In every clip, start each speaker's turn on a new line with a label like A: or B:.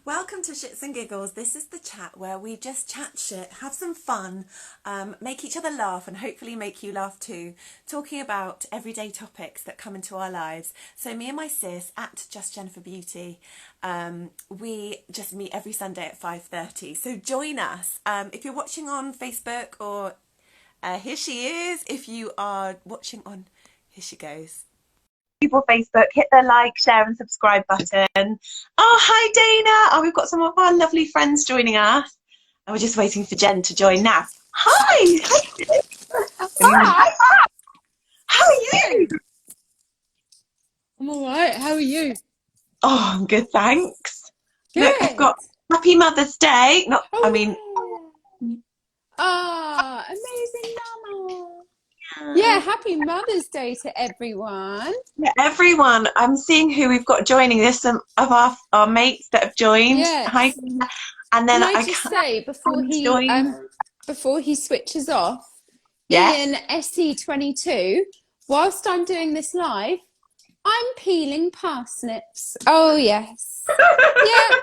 A: Welcome to Shits and Giggles. This is the chat where we just chat shit, have some fun, make each other laugh and hopefully make you laugh too, talking about everyday topics that come into our lives. So me and my sis at Just Jenn for Beauty, we just meet every Sunday at 5:30. So join us. If you're watching on Facebook or here she is. If you are watching on, here she goes. People Facebook, hit the like, share and subscribe button. Oh, hi Dana. Oh, we've got some of our lovely friends joining us. And we're just waiting for Jen to join now. Hi. Hi. How are you?
B: I'm all right. How are you?
A: Oh, I'm good, thanks.
B: Good.
A: Look, I've got Happy Mother's Day. Not,
B: Oh,
A: I mean.
B: Ah, amazing mama. Yeah, happy Mother's Day to everyone.
A: Yeah, everyone. I'm seeing who we've got joining. There's some of our mates that have joined.
B: Yes.
A: Hi. And then
B: Can I just say before he switches off, Ian SE22, whilst I'm doing this live, I'm peeling parsnips. Oh yes. Yeah,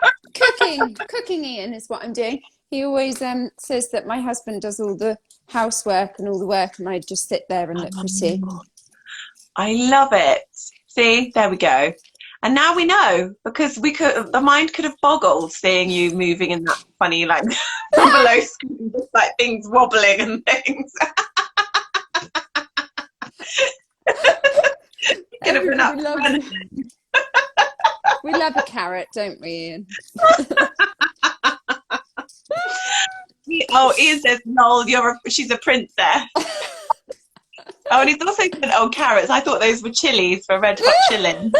B: cooking Ian is what I'm doing. He always says that my husband does all the housework and all the work and I just sit there and look pretty.
A: I love it. See, there we go. And now we know, because the mind could have boggled seeing you moving in that funny, like, from below screen, just like things wobbling and things.
B: We love a carrot, don't we, Ian?
A: Oh, Ian says, "Lol, she's a princess." Oh, and he's also said, "Oh, carrots. I thought those were chilies for red hot chilling."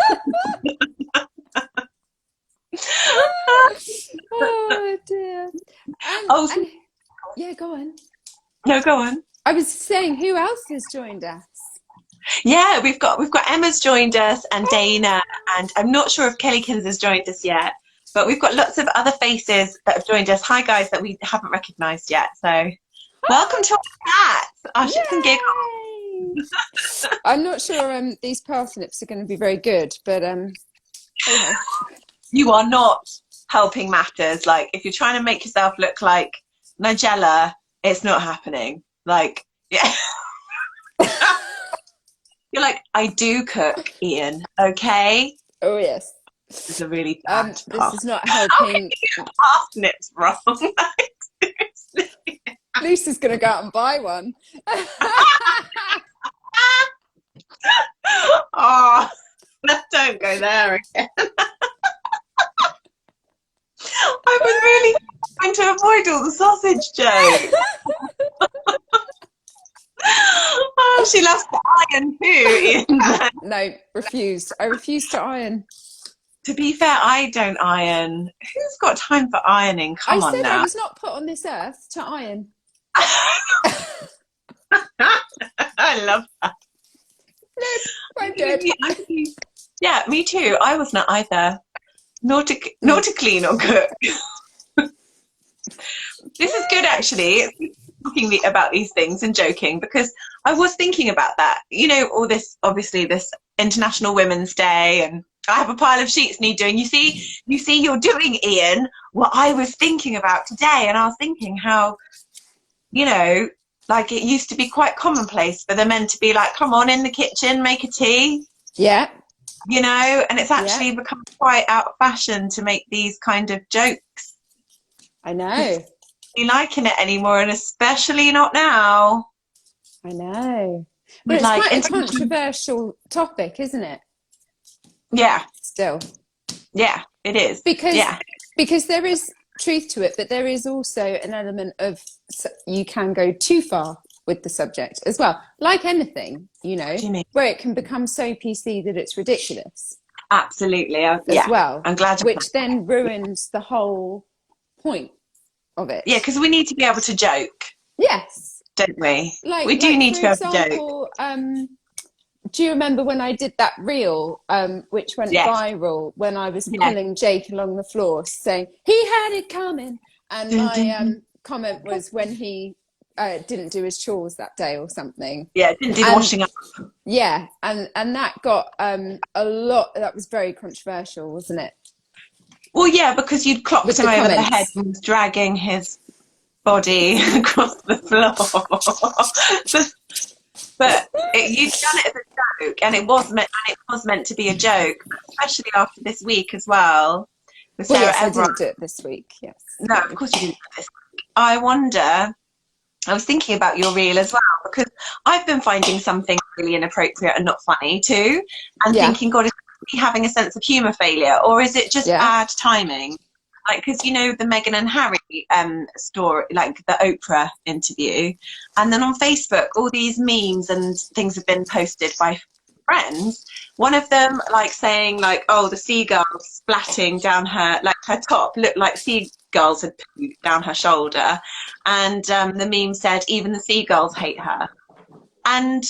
B: Oh dear. Yeah, go on.
A: No, go on.
B: I was saying, who else has joined us?
A: Yeah, we've got Emma's joined us and Dana, and I'm not sure if Kellykins has joined us yet, but we've got lots of other faces that have joined us. Hi guys that we haven't recognised yet. So welcome to our Shits and Giggles.
B: I'm not sure these parsnips are going to be very good, but okay.
A: You are not helping matters. Like, if you're trying to make yourself look like Nigella, it's not happening. Like, yeah. You're like, I do cook, Ian, okay?
B: Oh yes.
A: This is a really bad
B: this is not helping.
A: Parsnips wrong.
B: Lucy's going to go out and buy one.
A: Oh, don't go there again. I was really trying to avoid all the sausage jokes. Oh, she loves to iron too.
B: No, refused. I refuse to iron.
A: To be fair, I don't iron. Who's got time for ironing? Come on now.
B: I said I was not put on this earth to iron.
A: I love that.
B: No, I'm dead.
A: Yeah, me too. I was not either. Nor to clean or cook. This is good, actually. Talking about these things and joking, because I was thinking about that. You know, all this, obviously, this International Women's Day, and I have a pile of sheets need doing. You see, you're doing, Ian, what I was thinking about today, and I was thinking how, you know, like it used to be quite commonplace for the men to be like, "Come on in the kitchen, make a tea."
B: Yeah.
A: You know, and it's actually become quite out of fashion to make these kind of jokes.
B: I know.
A: Liking it anymore, and especially not now.
B: I know. But it's like quite a controversial topic, isn't it?
A: Yeah.
B: Still.
A: Yeah, it is.
B: Because there is truth to it, but there is also an element of you can go too far with the subject as well. Like anything, you know, where it can become so PC that it's ridiculous.
A: Absolutely. As
B: well.
A: I'm glad.
B: Which then ruins the whole point of it.
A: Yeah, because we need to be able to joke.
B: Yes.
A: Don't we? We do need to be able to joke.
B: Do you remember when I did that reel, which went viral, when I was pulling Jake along the floor saying, he had it coming? And my comment was when he didn't do his chores that day or something.
A: Yeah, didn't do the washing up.
B: Yeah, and that got a lot, that was very controversial, wasn't it?
A: Well, yeah, because you'd clocked
B: with
A: him
B: the
A: over the
B: comments.
A: head and was dragging his body across the floor. But you'd done it as a joke, and it was meant to be a joke, especially after this week as well with
B: Well,
A: Sarah
B: yes, I
A: Everard.
B: didn't do it this week. Yes.
A: No, of course you didn't do this week. I wonder. I was thinking about your reel as well, because I've been finding something really inappropriate and not funny too, and thinking, God, is he having a sense of humour failure, or is it just bad timing? Like, because you know the Meghan and Harry story, like the Oprah interview, and then on Facebook, all these memes and things have been posted by friends. One of them like saying like, oh, the seagulls splatting down her, like her top looked like seagulls had pooed down her shoulder, and the meme said even the seagulls hate her, and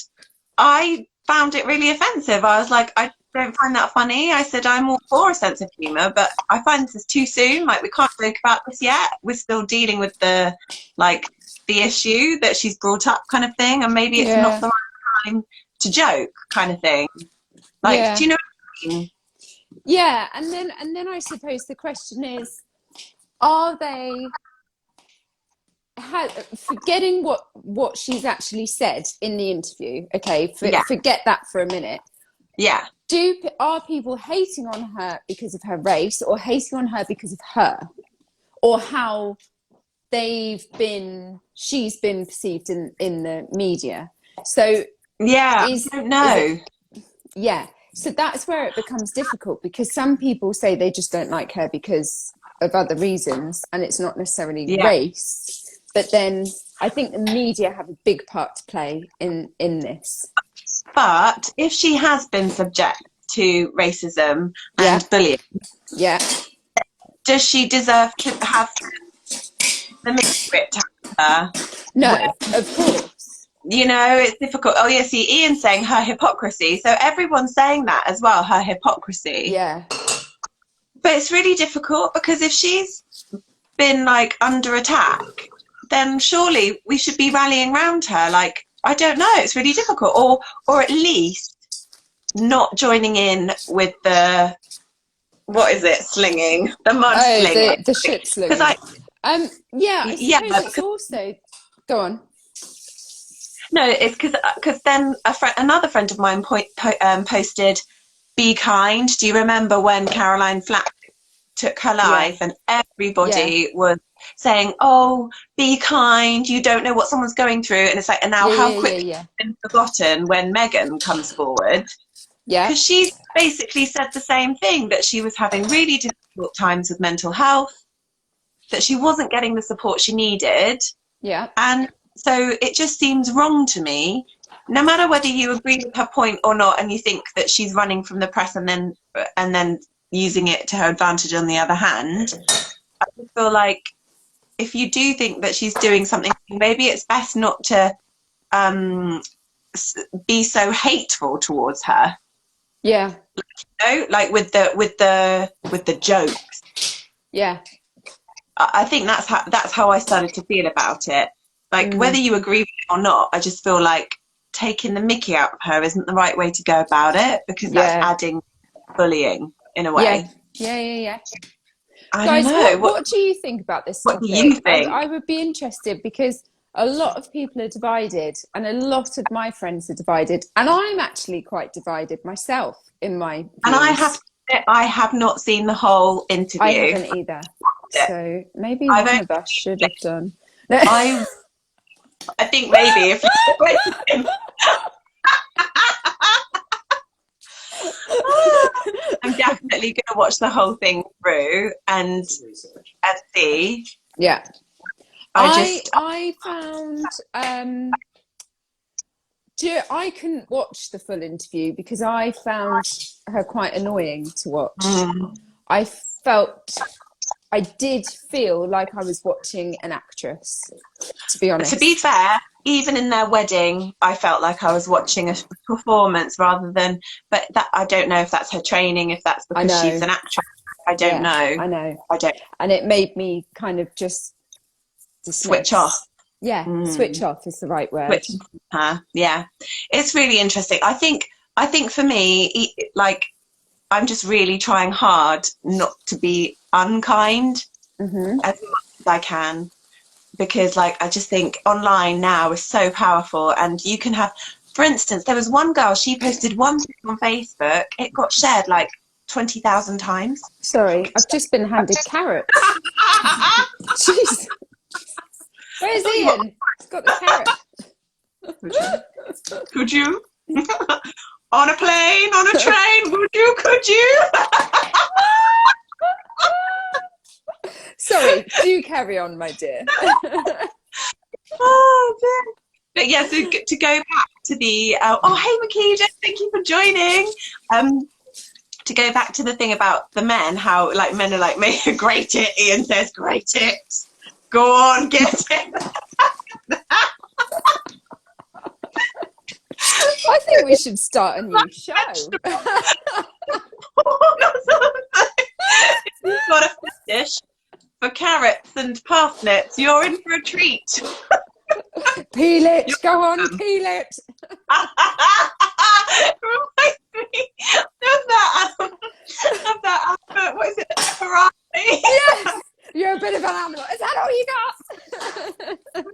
A: I found it really offensive. I was like, I don't find that funny. I said, I'm all for a sense of humour, but I find this is too soon. Like, we can't joke about this yet. We're still dealing with the issue that she's brought up kind of thing, and maybe it's not the right time to joke kind of thing. Like, do you know what I mean?
B: Yeah, and then I suppose the question is, are they forgetting what she's actually said in the interview? Okay, forget that for a minute.
A: Yeah.
B: Are people hating on her because of her race, or hating on her because of her, or how she's been perceived in the media? So
A: I don't know.
B: So that's where it becomes difficult, because some people say they just don't like her because of other reasons, and it's not necessarily race. But then I think the media have a big part to play in this. But
A: if she has been subject to racism and bullying, does she deserve to have the mixed bit to her?
B: No, of course.
A: You know, it's difficult. Oh, yeah, see, Ian's saying her hypocrisy. So everyone's saying that as well, her hypocrisy.
B: Yeah.
A: But it's really difficult, because if she's been, like, under attack, then surely we should be rallying around her. Like, I don't know, it's really difficult. Or at least not joining in with the, what is it, slinging? The mud slinging.
B: The shit slinging. I suppose it's also... Go on.
A: No, it's because then another friend of mine posted, "Be kind." Do you remember when Caroline Flack took her life, and everybody was saying, "Oh, be kind. You don't know what someone's going through." And it's like, and now how quickly it's been forgotten when Meghan comes forward. Yeah, because she basically said the same thing, that she was having really difficult times with mental health, that she wasn't getting the support she needed. Yeah, and so it just seems wrong to me, no matter whether you agree with her point or not, and you think that she's running from the press and then using it to her advantage on the other hand. I just feel like if you do think that she's doing something, maybe it's best not to be so hateful towards her. Yeah. You know, like with the jokes. Yeah. I think that's how I started to feel about it. Like, whether you agree with it or not, I just feel like taking the mickey out of her isn't the right way to go about it, because that's adding bullying in a way. Yeah.
B: Guys, what do you think about this topic?
A: What do you think?
B: I would be interested, because a lot of people are divided, and a lot of my friends are divided, and I'm actually quite divided myself in my views.
A: And I have not seen the whole interview.
B: I haven't either. So maybe one of us should have done.
A: I think maybe if you I'm definitely going to watch the whole thing through and see. Yeah.
B: I found I couldn't watch the full interview because I found her quite annoying to watch. I did feel like I was watching an actress, to be honest.
A: To be fair, even in their wedding, I felt like I was watching a performance rather than, but that, I don't know if that's her training, if that's because she's an actress. I don't know.
B: I know.
A: I don't.
B: And it made me kind of just
A: switch off.
B: Yeah, switch off is the right word.
A: Yeah. It's really interesting. I think for me, like, I'm just really trying hard not to be unkind
B: Mm-hmm.
A: as much as I can, because like I just think online now is so powerful, and you can have, for instance, there was one girl, she posted one thing on Facebook, it got shared like 20,000 times.
B: Sorry, I've just been handed carrots. Jeez. Where's Ian? He's got the carrot.
A: Could you? On a plane, on a train, could you?
B: Sorry, do carry on, my dear.
A: Oh, dear. But yeah, so to go back to the, oh, hey, Makija, thank you for joining. To go back to the thing about the men, how like men are like, make great it, Ian says, great it. Go on, get it.
B: I think we should start a new show.
A: If you've got a fetish for carrots and parsnips, you're in for a treat.
B: Peel it, go on, peel it.
A: Reminds me of that advert, what is it, Ferrari?
B: Yes, you're a bit of an animal. Is that all you got?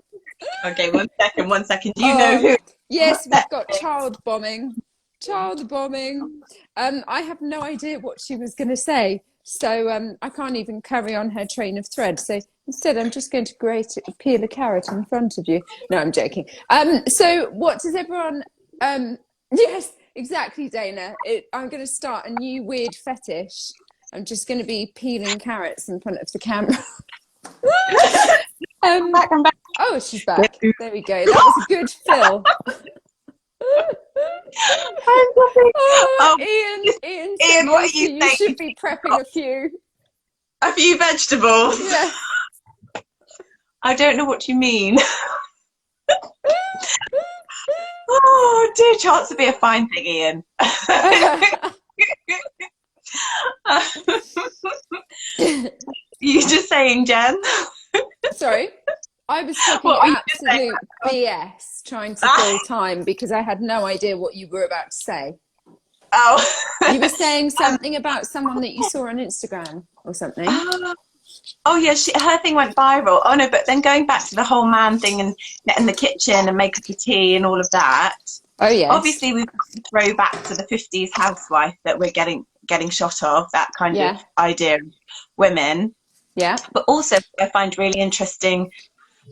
A: Okay, one second. Do you know who?
B: Yes, we've got child bombing. I have no idea what she was going to say, so I can't even carry on her train of thread. So instead, I'm just going to peel a carrot in front of you. No, I'm joking. So what does everyone? Yes, exactly, Dana. I'm going to start a new weird fetish. I'm just going to be peeling carrots in front of the camera.
A: I'm back.
B: Oh, she's back. There we go. That was a good fill. Ian,
A: what are you saying?
B: should be prepping
A: a few vegetables.
B: Yeah.
A: I don't know what you mean. Oh dear, chance to be a fine thing, Ian. You just saying, Jen?
B: Sorry, I was talking absolute BS, trying to fill time because I had no idea what you were about to say.
A: Oh,
B: you were saying something about someone that you saw on Instagram or something.
A: Oh yeah, her thing went viral. Oh no, but then going back to the whole man thing and get in the kitchen and make up the tea and all of that.
B: Oh yes.
A: Obviously, we throw back to the 50s housewife that we're getting shot of, that kind of idea of women.
B: Yeah.
A: But also, I find really interesting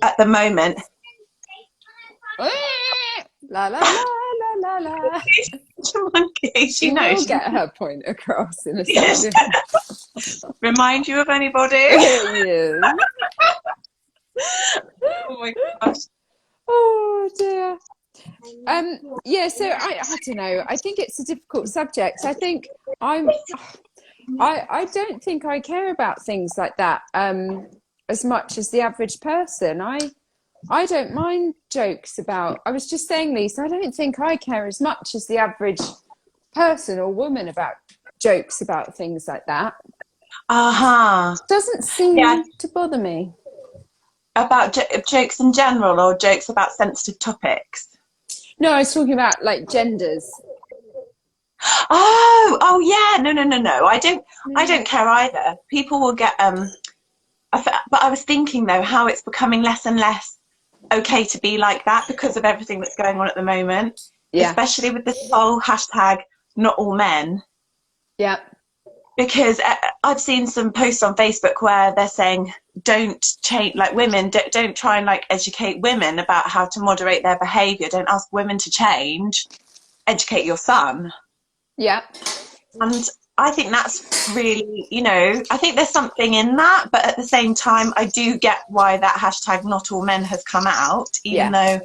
A: at the moment.
B: La la la la la la.
A: Monkey, she knows.
B: Will get her point across in a second.
A: Remind you of anybody?
B: Yes.
A: Oh my gosh.
B: Oh dear. Yeah, so I don't know. I think it's a difficult subject. I think I don't think I care about things like that as much as the average person. I don't mind jokes about, I was just saying, Lisa, I don't think I care as much as the average person or woman about jokes about things like that. Doesn't seem to bother me.
A: About jokes in general, or jokes about sensitive topics?
B: No, I was talking about like genders.
A: Oh yeah, no. I don't care either. People will get but I was thinking though how it's becoming less and less okay to be like that because of everything that's going on at the moment. Yeah. Especially with this whole hashtag not all men.
B: Yeah.
A: Because I've seen some posts on Facebook where they're saying don't change, like women don't try and like educate women about how to moderate their behaviour. Don't ask women to change. Educate your son.
B: Yeah.
A: And I think that's really, I think there's something in that, but at the same time, I do get why that hashtag not all men has come out, even though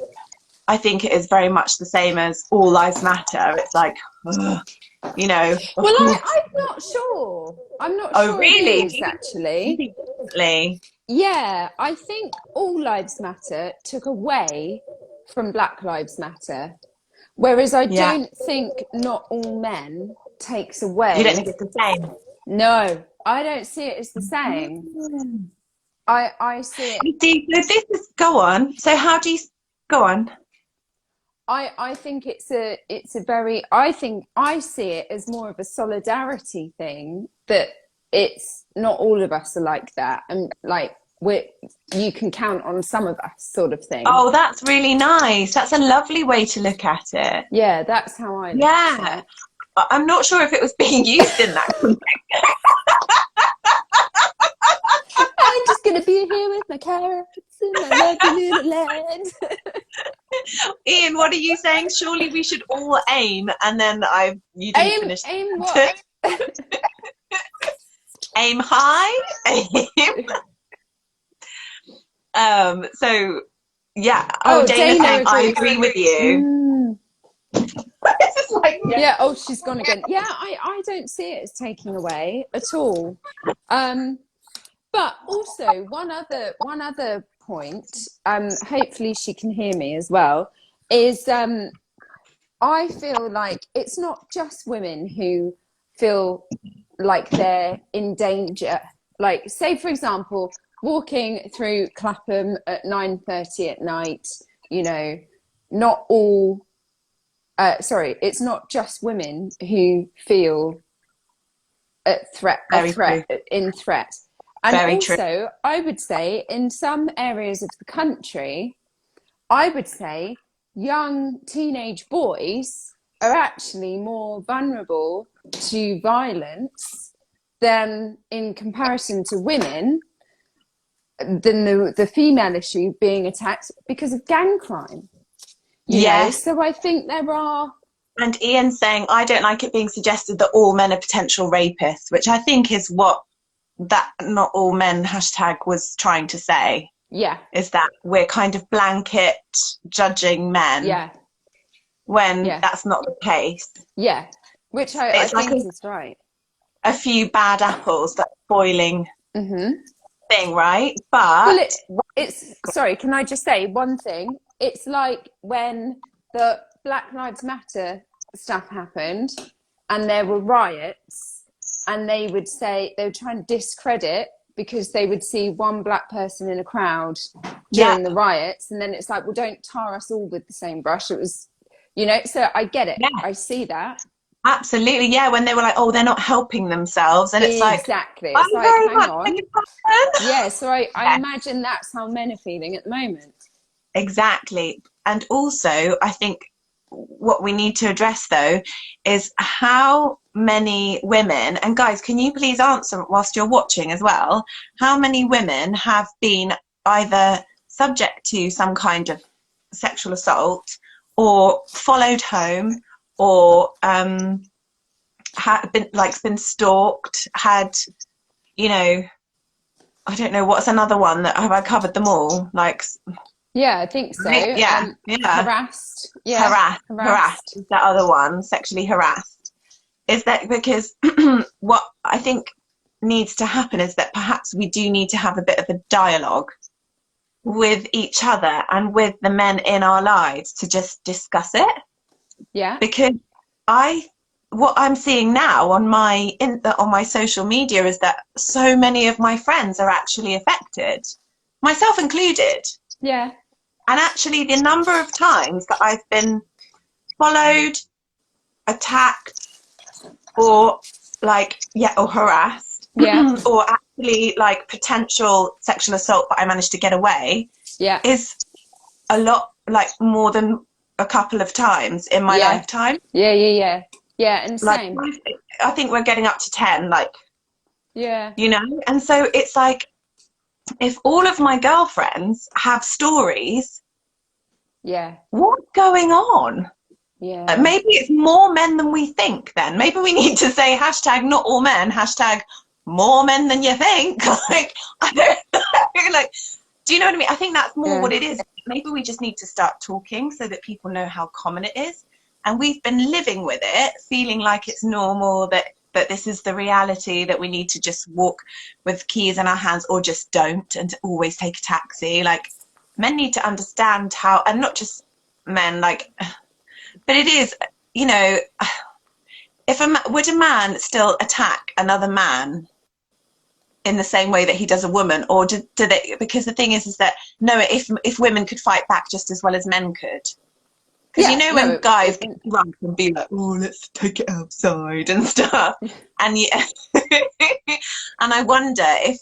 A: I think it is very much the same as all lives matter. It's like, Well,
B: I'm not sure. I'm not sure
A: really?
B: It is, actually.
A: Really?
B: Yeah, I think all lives matter took away from Black Lives Matter. Whereas I don't think not all men takes away.
A: You don't think it's the same?
B: No, I don't see it as the same. I see it.
A: Go on. So how do you go on?
B: I think it's a very, I think I see it as more of a solidarity thing that it's not all of us are like that, and like you can count on some of us, sort of thing.
A: Oh, that's really nice. That's a lovely way to look at it.
B: Yeah, that's how I look at it.
A: I'm not sure if it was being used in that context.
B: I'm just gonna be here with my carrots and my lovely little land.
A: Ian, what are you saying? Surely we should all aim, and then you didn't finish.
B: Aim what?
A: Aim high. So yeah. Oh, Dana saying I agree with you.
B: Like, yeah. Oh, she's gone again. Yeah, I don't see it as taking away at all. But also one other point, hopefully she can hear me as well, is I feel like it's not just women who feel like they're in danger. Like, say for example, walking through Clapham at 9:30 at night, you know, not all it's not just women who feel in threat. And
A: Very
B: also,
A: true.
B: I would say in some areas of the country, I would say young teenage boys are actually more vulnerable to violence than in comparison to women, than the female issue being attacked because of gang crime. You know? So I think there are.
A: And Ian's saying, I don't like it being suggested that all men are potential rapists, which I think is what that not all men hashtag was trying to say.
B: Yeah.
A: Is that we're kind of blanket judging men.
B: Yeah.
A: When that's not the case.
B: Yeah. Which I think is right.
A: A few bad apples, that boiling thing, right? But
B: well, it's sorry, can I just say one thing? It's like when the Black Lives Matter stuff happened and there were riots, and they would try and discredit because they would see one black person in a crowd during the riots, and then it's like, well, don't tar us all with the same brush. It was, you know, so I get it. I see that.
A: Absolutely, yeah. When they were like, oh, they're not helping themselves, and it's like,
B: exactly. It's like, hang on. Yeah, so I imagine that's how men are feeling at the moment.
A: Exactly. And also, I think what we need to address, though, is how many women, and guys, can you please answer whilst you're watching as well, how many women have been either subject to some kind of sexual assault or followed home or been stalked, had, you know, I don't know, what's another one that have I covered them all? Like,
B: yeah, I think so. Harassed.
A: Yeah. Harassed is that other one, sexually harassed. Is that because what I think needs to happen is that perhaps we do need to have a bit of a dialogue with each other and with the men in our lives to just discuss it.
B: Yeah.
A: Because what I'm seeing now on my social media is that so many of my friends are actually affected, myself included.
B: Yeah.
A: And actually the number of times that I've been followed, attacked, or harassed, or actually like potential sexual assault, but I managed to get away, is a lot, like more than a couple of times in my lifetime.
B: Yeah, and same.
A: Like, I think we're getting up to 10, like, you know, and so it's like, if all of my girlfriends have stories, what's going on?
B: Yeah.
A: Maybe it's more men than we think then. Maybe we need to say hashtag not all men, hashtag more men than you think. Like, I don't know. Like, do you know what I mean? I think that's more what it is. Maybe we just need to start talking so that people know how common it is. And we've been living with it, feeling like it's normal, that this is the reality, that we need to just walk with keys in our hands or just don't, and to always take a taxi. Like, men need to understand how, and not just men, like, but it is, you know, would a man still attack another man in the same way that he does a woman, or do they? Because the thing is that no, if women could fight back just as well as men could, Because when guys get drunk and be like, oh, let's take it outside and stuff. And and I wonder if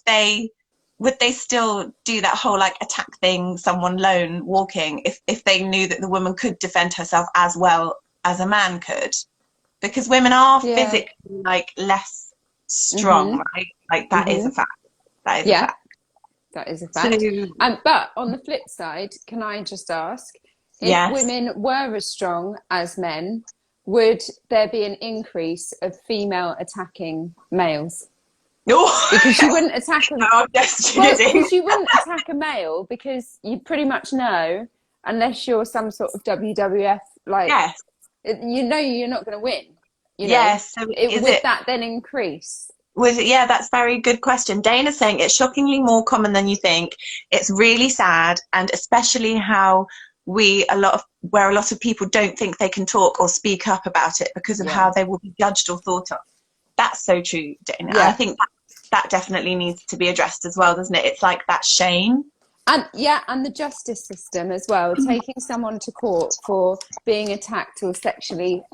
A: would they still do that whole like attack thing, someone lone walking, if they knew that the woman could defend herself as well as a man could? Because women are physically like less strong, right? Like that is a fact. That is a fact.
B: That is a fact. But on the flip side, can I just ask, if women were as strong as men, would there be an increase of female attacking males? Because you wouldn't attack a because you wouldn't attack a male because you pretty much know, unless you're some sort of WWF you're not going to win.
A: Yes. So
B: would that then increase?
A: That's a very good question. Dana's saying it's shockingly more common than you think. It's really sad, and especially how where a lot of people don't think they can talk or speak up about it because of how they will be judged or thought of. That's so true, Dana. Yeah. I think that definitely needs to be addressed as well, doesn't it? It's like that shame.
B: And the justice system as well, taking someone to court for being attacked or sexually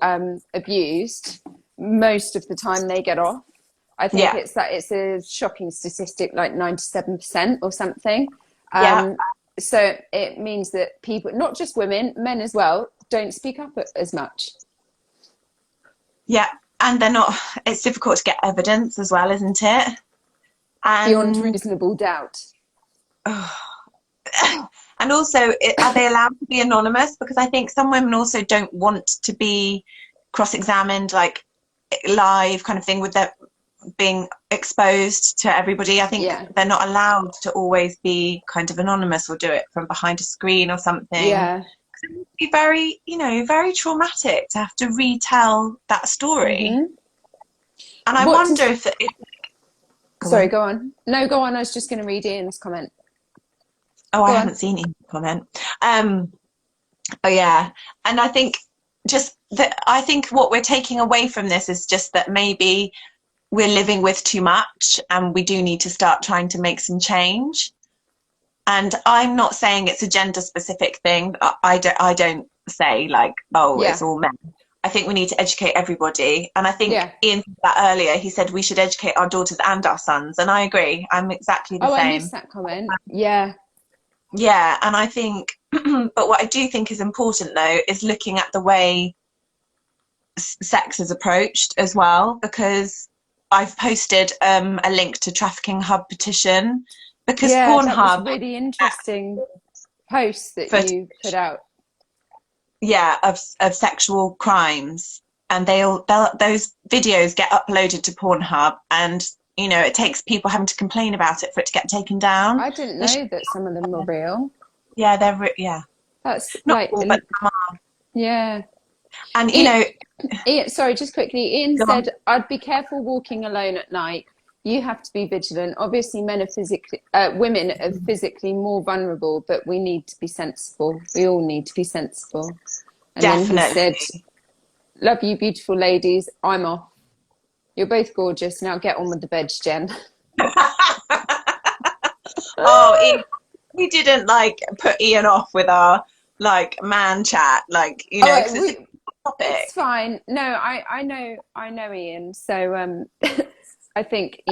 B: abused, most of the time they get off. I think it's a shocking statistic, like 97% or something. So it means that people, not just women, men as well, don't speak up as much.
A: Yeah, and it's difficult to get evidence as well, isn't it? And
B: beyond reasonable doubt.
A: And also, are they allowed to be anonymous? Because I think some women also don't want to be cross-examined, like live kind of thing, with their being exposed to everybody. I think they're not allowed to always be kind of anonymous or do it from behind a screen or something.
B: Yeah.
A: It would be very, very traumatic to have to retell that story. And I wonder if
B: sorry, go on. No, go on. I was just going to read Ian's comment.
A: Oh, I haven't seen Ian's comment. And I think I think what we're taking away from this is just that maybe we're living with too much and we do need to start trying to make some change. And I'm not saying it's a gender specific thing. I don't say like, it's all men. I think we need to educate everybody. And I think Ian said that earlier. He said we should educate our daughters and our sons. And I agree. I'm exactly the same.
B: I missed that comment. Yeah.
A: Yeah. And I think, but what I do think is important though, is looking at the way sex is approached as well, because I've posted a link to Trafficking Hub petition, because Pornhub,
B: that was really interesting post that you put out.
A: Yeah, of sexual crimes, and those videos get uploaded to Pornhub, and it takes people having to complain about it for it to get taken down.
B: I didn't know that some of them were real.
A: Yeah, they're
B: That's
A: not
B: like
A: all, but some are.
B: Yeah.
A: And
B: Ian, sorry, just quickly. Ian said, "I'd be careful walking alone at night. You have to be vigilant. Obviously, women are physically more vulnerable, but we need to be sensible. We all need to be sensible." And
A: Definitely.
B: Then he said, "Love you, beautiful ladies. I'm off. You're both gorgeous. Now get on with the veg, Jen."
A: We didn't put Ian off with our man chat,
B: it's fine. No, I know Ian, so I think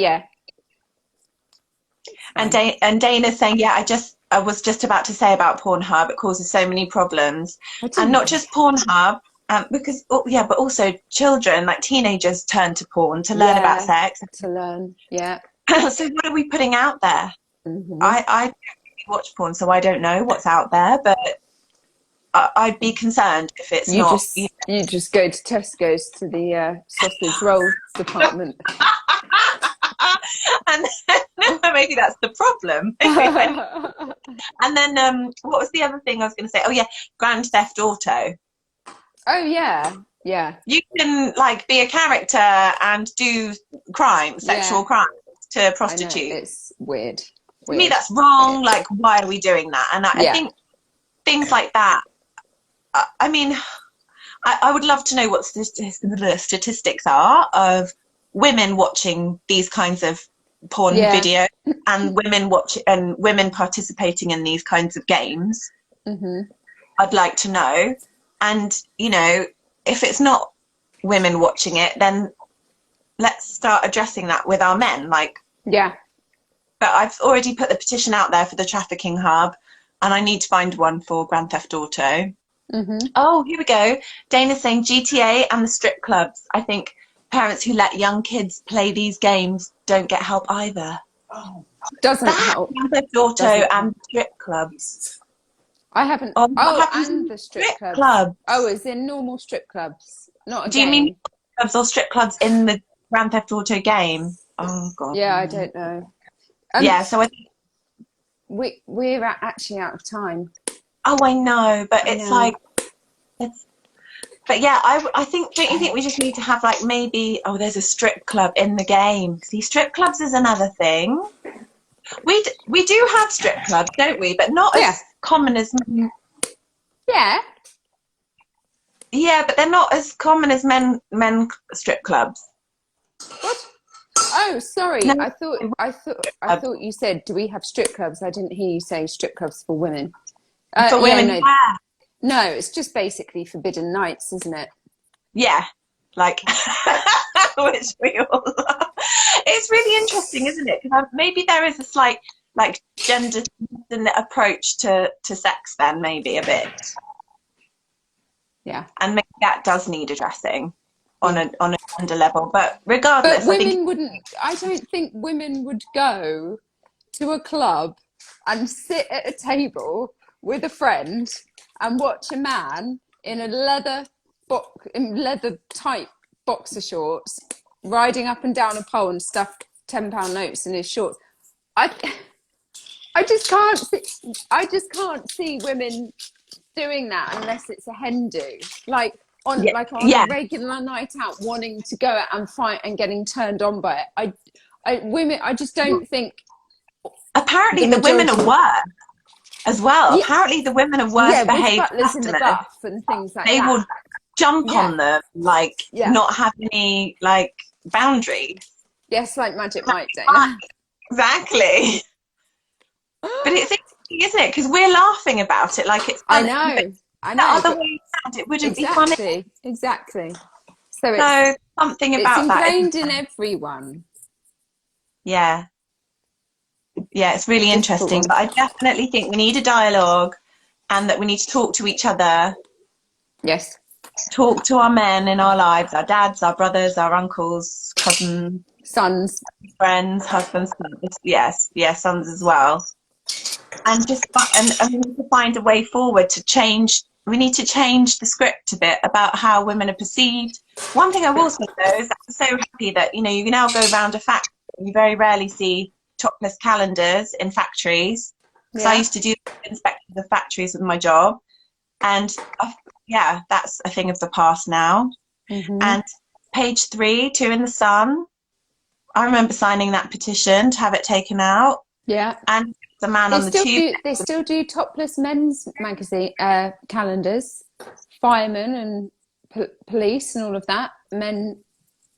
A: And Dana's saying, I was just about to say about Pornhub, it causes so many problems, and not just Pornhub, because but also children, like teenagers, turn to porn to learn about sex.
B: To learn,
A: So what are we putting out there? I don't really watch porn, so I don't know what's out there, but I'd be concerned if it's not.
B: You just go to Tesco's to the sausage roll department.
A: And then, maybe that's the problem. And then what was the other thing I was going to say? Oh yeah, Grand Theft Auto.
B: Oh yeah.
A: You can be a character and do sexual crimes to prostitute.
B: It's weird.
A: To me, that's wrong. Weird. Why are we doing that? And I think things like that. I mean, I would love to know what the statistics are of women watching these kinds of porn videos, and women participating in these kinds of games. I'd like to know. And, you know, if it's not women watching it, then let's start addressing that with our men. Like,
B: yeah.
A: But I've already put the petition out there for the trafficking hub, and I need to find one for Grand Theft Auto. Oh, here we go. Dana's saying GTA and the strip clubs. I think parents who let young kids play these games don't get help either.
B: Oh, doesn't help.
A: Grand Theft Auto and strip clubs.
B: I haven't.
A: Oh,
B: and the strip clubs. Oh, it's in normal strip clubs, not a game. Do you mean
A: clubs or strip clubs in the Grand Theft Auto game? Oh God.
B: Yeah, I don't know.
A: Yeah, so I think
B: we're actually out of time.
A: Oh, I know, but but yeah, I think, don't you think we just need to have like maybe, there's a strip club in the game. See, strip clubs is another thing. We do have strip clubs, don't we? But not as common as men.
B: Yeah.
A: Yeah, but they're not as common as men strip clubs.
B: What? Oh, sorry. No. I thought you said, do we have strip clubs? I didn't hear you say strip clubs for women.
A: For women,
B: no. No, it's just basically forbidden nights, isn't it?
A: Yeah, like which we all love. It's really interesting, isn't it? Because maybe there is a slight like gender approach to sex then, maybe a bit.
B: Yeah,
A: and maybe that does need addressing on a gender level. But regardless,
B: but women wouldn't. I don't think women would go to a club and sit at a table with a friend and watch a man in a leather tight boxer shorts riding up and down a pole and stuffed £10 notes in his shorts. I just can't see women doing that unless it's a hen do, like on a regular night out, wanting to go out and fight and getting turned on by it. I just don't think.
A: Apparently, the women are worse as well. Yeah. Apparently, the women are worse behaved
B: customers in the buff and things like
A: they
B: that.
A: They will jump on them, like not have any like boundaries.
B: Yes, like Magic Mike Day.
A: Exactly. But it's interesting, isn't it? Because we're laughing about it like it's funny.
B: I know.
A: The other way around, it wouldn't be funny.
B: Exactly. So it's
A: something about
B: that. It's ingrained
A: in
B: everyone.
A: Yeah. Yeah, it's really interesting. But I definitely think we need a dialogue and that we need to talk to each other.
B: Yes.
A: Talk to our men in our lives, our dads, our brothers, our uncles, cousins,
B: sons,
A: friends, husbands, sons as well. And just and we need to find a way forward to change. We need to change the script a bit about how women are perceived. One thing I will say though is I'm so happy that you can now go around a factory. You very rarely see topless calendars in factories. Because I used to do inspections of factories with my job, and that's a thing of the past now. And page 3, 2 in the Sun. I remember signing that petition to have it taken out.
B: Yeah.
A: And the man on the tube.
B: They still do topless men's magazine calendars, firemen and police and all of that. Men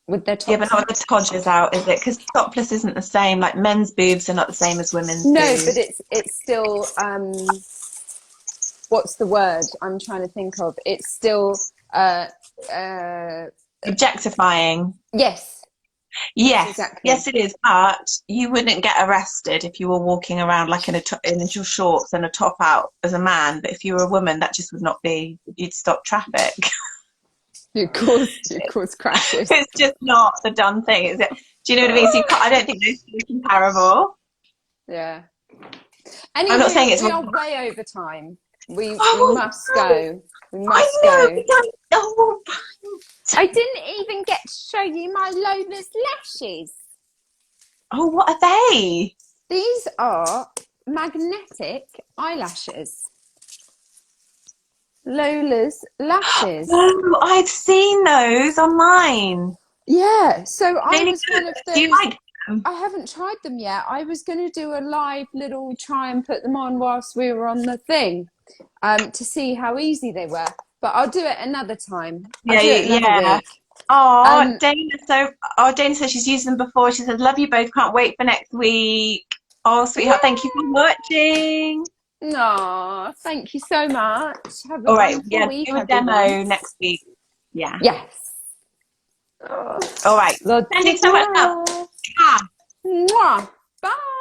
B: with their tops.
A: Yeah, but not with the todgers out, is it? Because topless isn't the same. Like men's boobs are not the same as women's boobs.
B: No, but it's still what's the word I'm trying to think of? It's still
A: objectifying.
B: Yes.
A: Yes,
B: exactly.
A: Yes, it is. But you wouldn't get arrested if you were walking around like in your shorts and a top out as a man. But if you were a woman, that just would not be. You'd stop traffic.
B: You cause crashes.
A: It's just not the done thing, is it? Do you know what I mean? So I don't think those two are comparable.
B: Yeah. Anyway,
A: I'm not saying it's
B: we are way over time. We must go. We must go. I didn't even get to show you my Lola's lashes.
A: Oh, what are they?
B: These are magnetic eyelashes. Lola's lashes.
A: Oh, I've seen those online.
B: Yeah, so I was one of those.
A: Do you like them?
B: I haven't tried them yet. I was going to do a live little try and put them on whilst we were on the thing, to see how easy they were. But I'll do it another time. I'll do it another week.
A: Oh, Dana says she's used them before. She says, love you both. Can't wait for next week. Oh, sweetheart, thank you for watching.
B: No, thank you so much. Have a
C: All right,
B: wonderful week,
C: do a
B: everyone.
C: demo next week. Yeah.
B: Yes. Oh,
C: All right.
B: lots
C: Sending
B: of
C: so much love.
B: love.
C: Ah.
B: Mwah. Bye.